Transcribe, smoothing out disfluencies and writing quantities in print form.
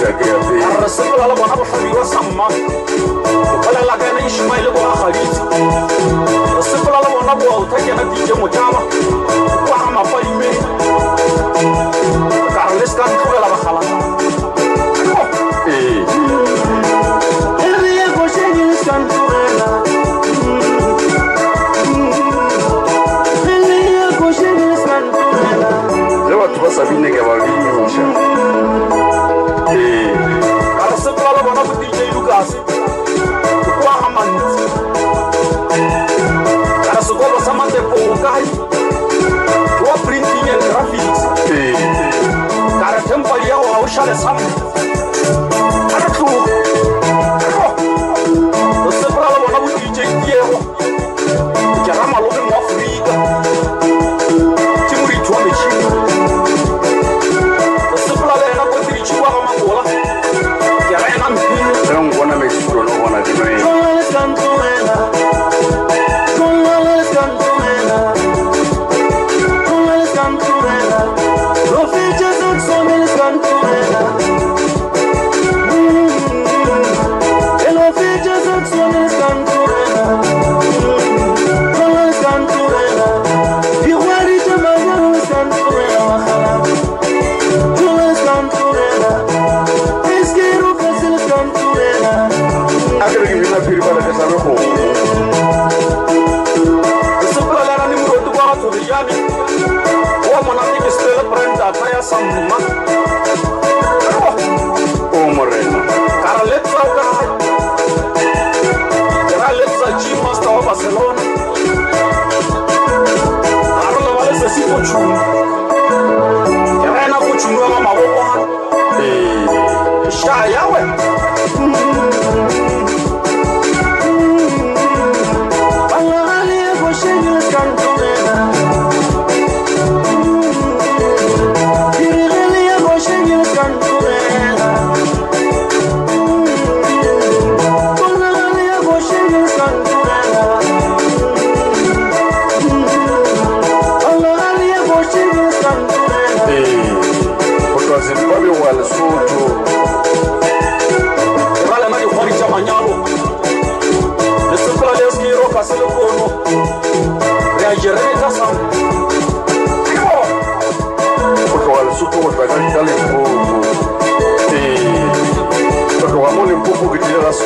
الرسول الله بنا بحبي وسمع ولا لا كان إسماعيل وآخرين الرسول الله بنا بوأوتاك نتيجة مجامع وعم فايمة كارلس كان كل لا بخلاص اللي يبغى كان كورنا اللي يبغى كان كورنا لو تبص بينك يا بابي Sekolah mana putih juga sih, kuah aman. Karena sekolah sama tempo kali, dua printing yang grafis. Karena tempo dia wah usah sama. Karena tu, sekolah mana putih dia, jangan malu dengan Afrika. Curi cuma beci. Sekolah mana putih cuma orang bola. Don't wanna make sure no one has been. Sama oh morena cara letra Chimas da Barcelona Arlo vale se si pochu era na pochu no mama wo sha yawe Bangale go shenyu kantorena Porque vamos un poco que tiene las